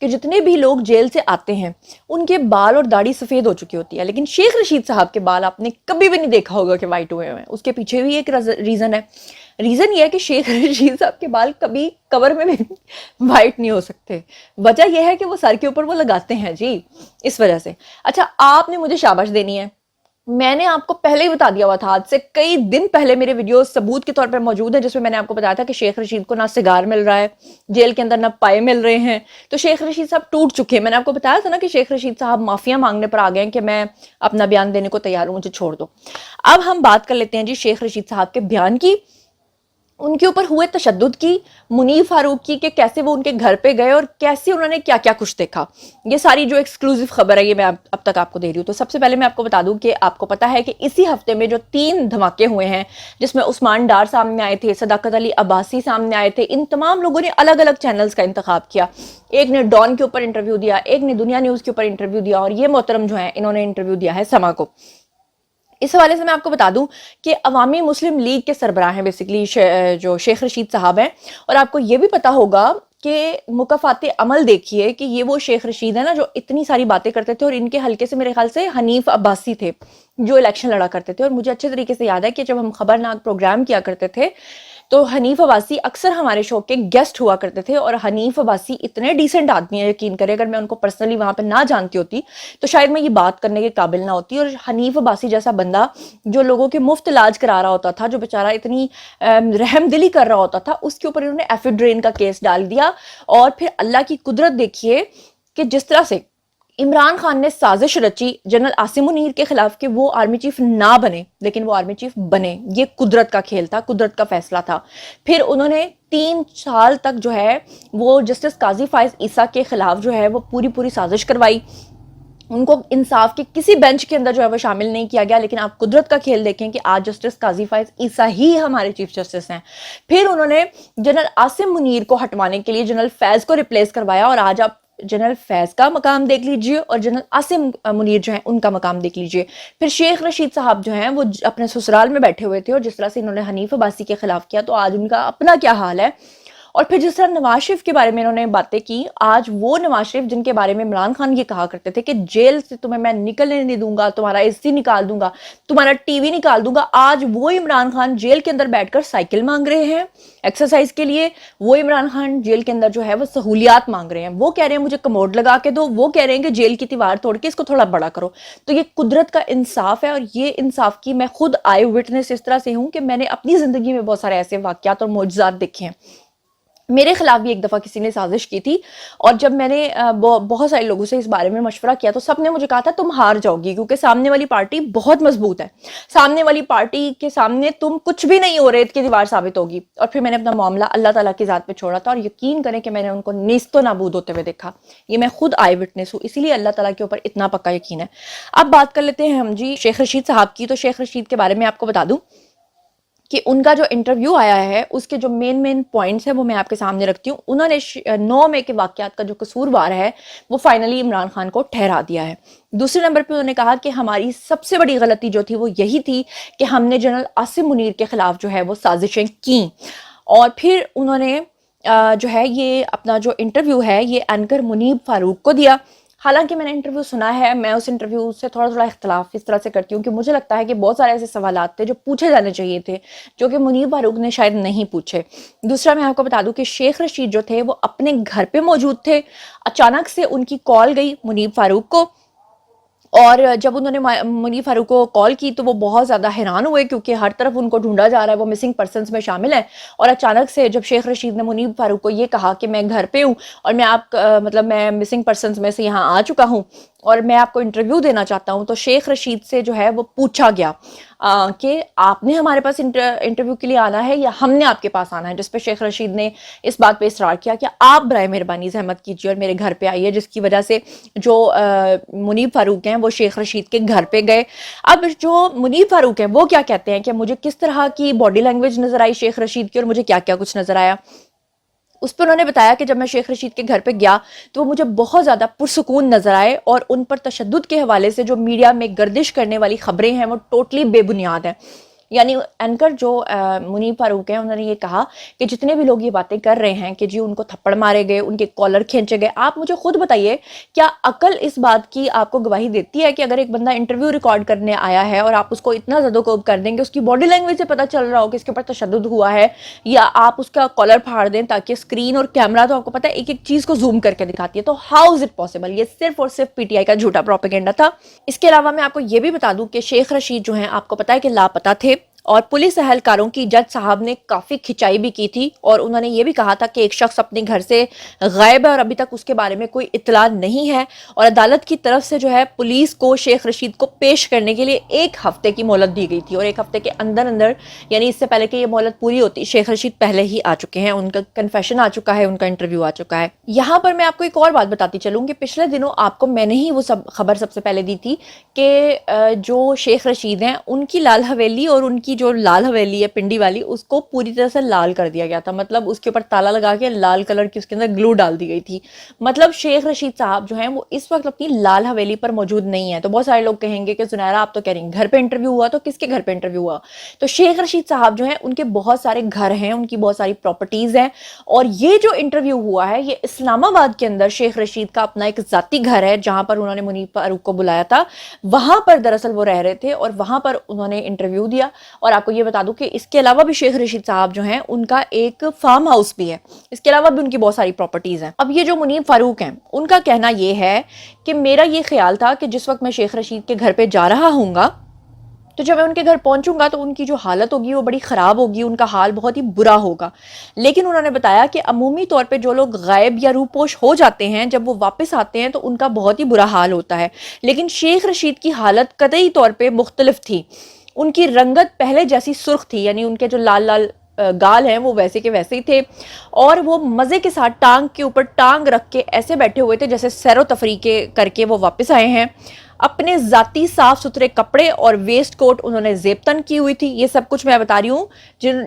کہ جتنے بھی لوگ جیل سے آتے ہیں ان کے بال اور داڑھی سفید ہو چکی ہوتی ہے، لیکن شیخ رشید صاحب کے بال آپ نے کبھی بھی نہیں دیکھا ہوگا کہ وائٹ ہوئے ہوئے ہیں. اس کے پیچھے بھی ایک ریزن ہے. ریزن یہ ہے کہ شیخ رشید صاحب کے بال کبھی کور میں بھی وائٹ نہیں ہو سکتے. وجہ یہ ہے کہ وہ سر کے اوپر وہ لگاتے ہیں جی، اس وجہ سے. اچھا، آپ نے مجھے شاباش دینی ہے. میں نے آپ کو پہلے ہی بتا دیا ہوا تھا، آج سے کئی دن پہلے میرے ویڈیو ثبوت کے طور پر موجود ہے، جس میں میں نے آپ کو بتایا تھا کہ شیخ رشید کو نہ سگار مل رہا ہے جیل کے اندر، نہ پائے مل رہے ہیں. تو شیخ رشید صاحب ٹوٹ چکے ہیں. میں نے آپ کو بتایا تھا نا کہ شیخ رشید صاحب معافیاں مانگنے پر آ گئے ہیں کہ میں اپنا بیان دینے کو تیار ہوں، مجھے چھوڑ دو. اب ہم بات کر لیتے ہیں جی شیخ رشید صاحب کے بیان کی، ان کے اوپر ہوئے تشدد کی، منیب فاروق کی کہ کیسے وہ ان کے گھر پہ گئے اور کیسے انہوں نے کیا کیا کچھ دیکھا. یہ ساری جو ایکسکلوزیو خبر ہے یہ میں اب تک آپ کو دے رہی ہوں. تو سب سے پہلے میں آپ کو بتا دوں کہ آپ کو پتا ہے کہ اسی ہفتے میں جو 3 دھماکے ہوئے ہیں، جس میں عثمان ڈار سامنے آئے تھے، صداقت علی عباسی سامنے آئے تھے، ان تمام لوگوں نے الگ الگ چینلز کا انتخاب کیا. ایک نے ڈان کے اوپر انٹرویو دیا، ایک نے دنیا نیوز کے اوپر انٹرویو دیا، اور یہ محترم جو ہیں انہوں نے انٹرویو دیا ہے سما کو. اس حوالے سے میں آپ کو بتا دوں کہ عوامی مسلم لیگ کے سربراہ ہیں بیسیکلی جو شیخ رشید صاحب ہیں. اور آپ کو یہ بھی پتا ہوگا کہ مکافات عمل دیکھیے کہ یہ وہ شیخ رشید ہیں نا جو اتنی ساری باتیں کرتے تھے، اور ان کے حلقے سے میرے خیال سے حنیف عباسی تھے جو الیکشن لڑا کرتے تھے. اور مجھے اچھے طریقے سے یاد ہے کہ جب ہم خبرناک پروگرام کیا کرتے تھے تو حنیف عباسی اکثر ہمارے شو کے گیسٹ ہوا کرتے تھے. اور حنیف عباسی اتنے ڈیسنٹ آدمی ہیں، یقین کرے اگر میں ان کو پرسنلی وہاں پہ نہ جانتی ہوتی تو شاید میں یہ بات کرنے کے قابل نہ ہوتی. اور حنیف عباسی جیسا بندہ جو لوگوں کے مفت علاج کرا رہا ہوتا تھا، جو بیچارہ اتنی رحم دلی کر رہا ہوتا تھا، اس کے اوپر انہوں نے ایفیڈرین کا کیس ڈال دیا. اور پھر اللہ کی قدرت دیکھیے کہ جس طرح سے عمران خان نے سازش رچی جنرل عاصم منیر کے خلاف کہ وہ آرمی چیف نہ بنے، لیکن وہ آرمی چیف بنے. یہ قدرت کا کھیل تھا، قدرت کا فیصلہ تھا. پھر انہوں نے 3 سال تک جو ہے وہ جسٹس قاضی فائز عیسیٰ کے خلاف جو ہے وہ پوری سازش کروائی. ان کو انصاف کے کسی بینچ کے اندر جو ہے وہ شامل نہیں کیا گیا. لیکن آپ قدرت کا کھیل دیکھیں کہ آج جسٹس قاضی فائز عیسیٰ ہی ہمارے چیف جسٹس ہیں. پھر انہوں نے جنرل عاصم منیر کو ہٹوانے کے لیے جنرل فیض کو ریپلیس کروایا. اور آج آپ جنرل فیض کا مقام دیکھ لیجئے اور جنرل عاصم منیر جو ہیں ان کا مقام دیکھ لیجئے. پھر شیخ رشید صاحب جو ہیں وہ اپنے سسرال میں بیٹھے ہوئے تھے، اور جس طرح سے انہوں نے حنیف عباسی کے خلاف کیا تو آج ان کا اپنا کیا حال ہے. اور پھر جس طرح نواز شریف کے بارے میں انہوں نے باتیں کی، آج وہ نواز شریف جن کے بارے میں عمران خان یہ کہا کرتے تھے کہ جیل سے تمہیں میں نکلنے نہیں دوں گا، تمہارا AC نکال دوں گا، تمہارا TV نکال دوں گا، آج وہ عمران خان جیل کے اندر بیٹھ کر سائیکل مانگ رہے ہیں ایکسرسائز کے لیے. وہ عمران خان جیل کے اندر جو ہے وہ سہولیات مانگ رہے ہیں. وہ کہہ رہے ہیں مجھے کموڈ لگا کے دو، وہ کہہ رہے ہیں کہ جیل کی دیوار توڑ کے اس کو تھوڑا بڑا کرو. تو یہ قدرت کا انصاف ہے، اور یہ انصاف کی میں خود آئی وٹنس اس طرح سے ہوں کہ میں نے اپنی زندگی میں بہت سارے ایسے واقعات اور معجزات دیکھے ہیں. میرے خلاف بھی ایک دفعہ کسی نے سازش کی تھی، اور جب میں نے بہت سارے لوگوں سے اس بارے میں مشورہ کیا تو سب نے مجھے کہا تھا تم ہار جاؤ گی، کیونکہ سامنے والی پارٹی بہت مضبوط ہے، سامنے والی پارٹی کے سامنے تم کچھ بھی نہیں ہو، ریت کی دیوار ثابت ہوگی. اور پھر میں نے اپنا معاملہ اللہ تعالیٰ کی ذات پہ چھوڑا تھا، اور یقین کریں کہ میں نے ان کو نیست و نابود ہوتے ہوئے دیکھا. یہ میں خود آئی وٹنس ہوں، اسی لیے اللہ تعالیٰ کے اوپر اتنا پکا یقین ہے. اب بات کر لیتے ہیں ہم جی شیخ رشید صاحب کی. تو شیخ رشید کے بارے میں آپ کو بتا دوں کہ ان کا جو انٹرویو آیا ہے اس کے جو مین پوائنٹس ہیں وہ میں آپ کے سامنے رکھتی ہوں. انہوں نے 9 مئی کے واقعات کا جو قصوروار ہے وہ فائنلی عمران خان کو ٹھہرا دیا ہے. دوسرے نمبر پہ انہوں نے کہا کہ ہماری سب سے بڑی غلطی جو تھی وہ یہی تھی کہ ہم نے جنرل عاصم منیر کے خلاف جو ہے وہ سازشیں کیں. اور پھر انہوں نے جو ہے یہ اپنا جو انٹرویو ہے یہ اینکر منیب فاروق کو دیا. حالانکہ میں نے انٹرویو سنا ہے، میں اس انٹرویو سے تھوڑا اختلاف اس طرح سے کرتی ہوں کہ مجھے لگتا ہے کہ بہت سارے ایسے سوالات تھے جو پوچھے جانے چاہیے تھے جو کہ منیب فاروق نے شاید نہیں پوچھے. دوسرا میں آپ کو بتا دوں کہ شیخ رشید جو تھے وہ اپنے گھر پہ موجود تھے. اچانک سے ان کی کال گئی منیب فاروق کو، اور جب انہوں نے منیب فاروق کو کال کی تو وہ بہت زیادہ حیران ہوئے کیونکہ ہر طرف ان کو ڈھونڈا جا رہا ہے، وہ مسنگ پرسنز میں شامل ہیں. اور اچانک سے جب شیخ رشید نے منیب فاروق کو یہ کہا کہ میں گھر پہ ہوں اور میں مسنگ پرسنز میں سے یہاں آ چکا ہوں اور میں آپ کو انٹرویو دینا چاہتا ہوں، تو شیخ رشید سے جو ہے وہ پوچھا گیا کہ آپ نے ہمارے پاس انٹرویو کے لیے آنا ہے یا ہم نے آپ کے پاس آنا ہے. جس پہ شیخ رشید نے اس بات پہ اصرار کیا کہ آپ برائے مہربانی زحمت کیجیے اور میرے گھر پہ آئیے، جس کی وجہ سے جو منیب فاروق ہیں وہ شیخ رشید کے گھر پہ گئے. اب جو منیب فاروق ہیں وہ کیا کہتے ہیں کہ مجھے کس طرح کی باڈی لینگویج نظر آئی شیخ رشید کی اور مجھے کیا کیا کچھ نظر آیا. اس پہ انہوں نے بتایا کہ جب میں شیخ رشید کے گھر پہ گیا تو وہ مجھے بہت زیادہ پرسکون نظر آئے، اور ان پر تشدد کے حوالے سے جو میڈیا میں گردش کرنے والی خبریں ہیں وہ ٹوٹلی بے بنیاد ہیں. یعنی اینکر جو منیب فاروق ہیں انہوں نے یہ کہا کہ جتنے بھی لوگ یہ باتیں کر رہے ہیں کہ جی ان کو تھپڑ مارے گئے, ان کے کالر کھینچے گئے, آپ مجھے خود بتائیے کیا عقل اس بات کی آپ کو گواہی دیتی ہے کہ اگر ایک بندہ انٹرویو ریکارڈ کرنے آیا ہے اور آپ اس کو اتنا زد و کوب کر دیں کہ اس کی باڈی لینگویج سے پتہ چل رہا ہو کہ اس کے اوپر تشدد ہوا ہے, یا آپ اس کا کالر پھاڑ دیں تاکہ اسکرین اور کیمرہ تو آپ کو پتہ ہے ایک ایک چیز کو زوم کر کے دکھاتی ہے, تو ہاؤ از اٹ پاسبل؟ یہ صرف اور صرف پی ٹی آئی کا جھوٹا پروپیگنڈا تھا. اس کے علاوہ میں آپ کو یہ بھی بتا دوں کہ شیخ رشید جو ہیں آپ کو پتہ ہے کہ لاپتہ تھے, اور پولیس اہلکاروں کی جج صاحب نے کافی کھچائی بھی کی تھی, اور انہوں نے یہ بھی کہا تھا کہ ایک شخص اپنے گھر سے غائب ہے اور ابھی تک اس کے بارے میں کوئی اطلاع نہیں ہے, اور عدالت کی طرف سے جو ہے پولیس کو شیخ رشید کو پیش کرنے کے لیے 1 ہفتے کی مہلت دی گئی تھی, اور 1 ہفتے کے اندر اندر یعنی اس سے پہلے کہ یہ مہلت پوری ہوتی شیخ رشید پہلے ہی آ چکے ہیں, ان کا کنفیشن آ چکا ہے, ان کا انٹرویو آ چکا ہے. یہاں پر میں آپ کو ایک اور بات بتاتی چلوں کہ پچھلے دنوں آپ کو میں نے ہی وہ خبر سب سے پہلے دی تھی کہ جو شیخ رشید ہیں ان کی لال حویلی اور ان کی جو لال حویلی ہے پنڈی والی, اس کو پوری طرح سے لال کر دیا گیا تھا, مطلب اس کے اوپر تالا لگا کے لال کلر کی اس کے اندر گلو ڈال دی گئی تھی. مطلب شیخ رشید صاحب جو ہیں وہ اس وقت اپنی لال حویلی پر موجود نہیں ہے. تو بہت سارے لوگ کہیں گے کہ زنیرہ آپ تو کہہ رہی ہیں گھر پہ انٹرویو ہوا, تو کس کے گھر پہ انٹرویو ہوا؟ تو شیخ رشید صاحب جو ہیں ان کے بہت سارے گھر ہیں, ان کی بہت ساری پراپرٹیز ہیں, اور یہ جو انٹرویو ہوا ہے یہ اسلام آباد کے اندر شیخ رشید کا اپنا ایک ذاتی گھر ہے جہاں پر انہوں نے منیب فاروق کو بلایا تھا, وہاں پر دراصل وہ رہ رہے تھے اور وہاں پر انہوں نے انٹرویو دیا. اور آپ کو یہ بتا دوں کہ اس کے علاوہ بھی شیخ رشید صاحب جو ہیں ان کا ایک فارم ہاؤس بھی ہے, اس کے علاوہ بھی ان کی بہت ساری پراپرٹیز ہیں. اب یہ جو منیب فاروق ہیں ان کا کہنا یہ ہے کہ میرا یہ خیال تھا کہ جس وقت میں شیخ رشید کے گھر پہ جا رہا ہوں گا تو جب میں ان کے گھر پہنچوں گا تو ان کی جو حالت ہوگی وہ بڑی خراب ہوگی, ان کا حال بہت ہی برا ہوگا. لیکن انہوں نے بتایا کہ عمومی طور پہ جو لوگ غائب یا روپوش ہو جاتے ہیں جب وہ واپس آتے ہیں تو ان کا بہت ہی برا حال ہوتا ہے, لیکن شیخ رشید کی حالت قطعی طور پہ مختلف تھی. ان کی رنگت پہلے جیسی سرخ تھی, یعنی ان کے جو لال لال گال ہیں وہ ویسے کے ویسے ہی تھے, اور وہ مزے کے ساتھ ٹانگ کے اوپر ٹانگ رکھ کے ایسے بیٹھے ہوئے تھے جیسے سیر و تفریح کر کے وہ واپس آئے ہیں. اپنے ذاتی صاف ستھرے کپڑے اور ویسٹ کوٹ انہوں نے زیبتن کی ہوئی تھی. یہ سب کچھ میں بتا رہی ہوں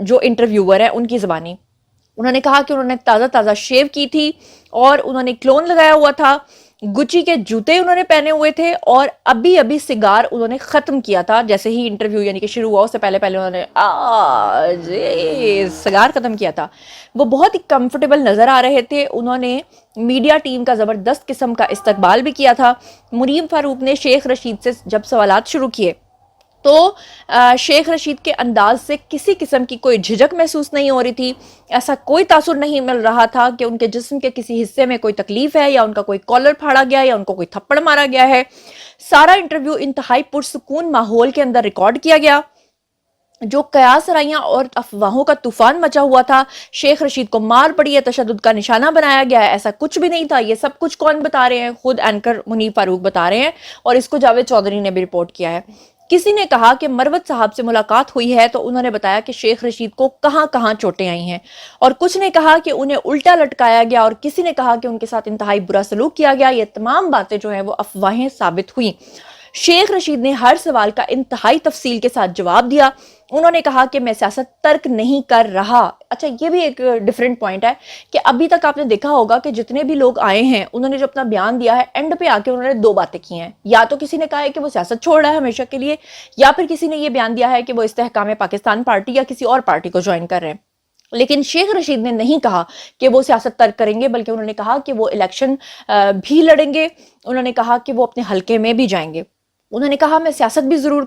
جو انٹرویور ہیں ان کی زبانی. انہوں نے کہا کہ انہوں نے تازہ تازہ شیو کی تھی اور انہوں نے کلون لگایا ہوا تھا, گچی کے جوتے انہوں نے پہنے ہوئے تھے, اور ابھی سگار انہوں نے ختم کیا تھا جیسے ہی انٹرویو یعنی کہ شروع ہوا اس سے پہلے انہوں نے سگار ختم کیا تھا. وہ بہت ہی کمفرٹیبل نظر آ رہے تھے. انہوں نے میڈیا ٹیم کا زبردست قسم کا استقبال بھی کیا تھا. منیب فاروق نے شیخ رشید سے جب سوالات شروع کیے تو شیخ رشید کے انداز سے کسی قسم کی کوئی جھجک محسوس نہیں ہو رہی تھی. ایسا کوئی تاثر نہیں مل رہا تھا کہ ان کے جسم کے کسی حصے میں کوئی تکلیف ہے یا ان کا کوئی کالر پھاڑا گیا یا ان کو کوئی تھپڑ مارا گیا ہے. سارا انٹرویو انتہائی پرسکون ماحول کے اندر ریکارڈ کیا گیا. جو قیاس رائیاں اور افواہوں کا طوفان مچا ہوا تھا, شیخ رشید کو مار پڑی ہے, تشدد کا نشانہ بنایا گیا ہے, ایسا کچھ بھی نہیں تھا. یہ سب کچھ کون بتا رہے ہیں؟ خود اینکر منیب فاروق بتا رہے ہیں, اور اس کو جاوید چودھری نے بھی رپورٹ کیا ہے. کسی نے کہا کہ مروت صاحب سے ملاقات ہوئی ہے تو انہوں نے بتایا کہ شیخ رشید کو کہاں کہاں چوٹیں آئی ہیں, اور کچھ نے کہا کہ انہیں الٹا لٹکایا گیا, اور کسی نے کہا کہ ان کے ساتھ انتہائی برا سلوک کیا گیا. یہ تمام باتیں جو ہیں وہ افواہیں ثابت ہوئیں. شیخ رشید نے ہر سوال کا انتہائی تفصیل کے ساتھ جواب دیا. انہوں نے کہا کہ میں سیاست ترک نہیں کر رہا. اچھا, یہ بھی ایک ڈیفرنٹ پوائنٹ ہے کہ ابھی تک آپ نے دیکھا ہوگا کہ جتنے بھی لوگ آئے ہیں انہوں نے جو اپنا بیان دیا ہے اینڈ پہ آ کے انہوں نے 2 باتیں کی ہیں. یا تو کسی نے کہا ہے کہ وہ سیاست چھوڑ رہا ہے ہمیشہ کے لیے, یا پھر کسی نے یہ بیان دیا ہے کہ وہ استحکام پاکستان پارٹی یا کسی اور پارٹی کو جوائن کر رہے ہیں. لیکن شیخ رشید نے نہیں کہا کہ وہ سیاست ترک کریں گے, بلکہ انہوں نے کہا کہ وہ الیکشن بھی لڑیں گے. انہوں نے کہا کہ وہ اپنے حلقے میں بھی جائیں گے. انہوں نے کہا میں سیاست بھی ضرور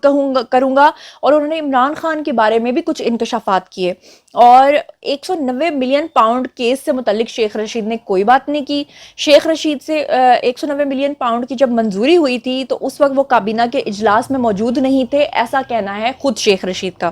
کروں گا, اور انہوں نے عمران خان کے بارے میں بھی کچھ انکشافات کیے. اور 190 ملین پاؤنڈ کیس سے متعلق شیخ رشید نے کوئی بات نہیں کی. شیخ رشید سے 190 ملین پاؤنڈ کی جب منظوری ہوئی تھی تو اس وقت وہ کابینہ کے اجلاس میں موجود نہیں تھے, ایسا کہنا ہے خود شیخ رشید کا.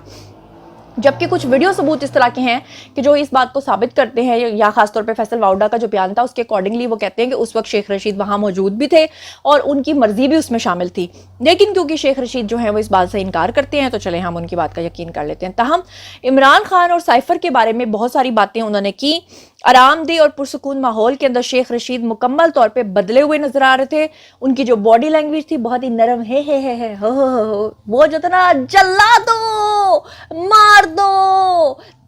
جبکہ کچھ ویڈیو ثبوت اس طرح کے ہیں کہ جو اس بات کو ثابت کرتے ہیں, یا خاص طور پہ فیصل واؤڈا کا جو بیان تھا اس کے اکارڈنگلی وہ کہتے ہیں کہ اس وقت شیخ رشید وہاں موجود بھی تھے اور ان کی مرضی بھی اس میں شامل تھی. لیکن کیونکہ شیخ رشید جو ہیں وہ اس بات سے انکار کرتے ہیں تو چلیں ہم ان کی بات کا یقین کر لیتے ہیں. تاہم عمران خان اور سائفر کے بارے میں بہت ساری باتیں انہوں نے کی. آرام دہ اور پرسکون ماحول کے اندر شیخ رشید مکمل طور پہ بدلے ہوئے نظر آ رہے تھے. ان کی جو باڈی لینگویج تھی بہت ہی نرم ہے وہ جو تھا نا, جلا دو, مار دو,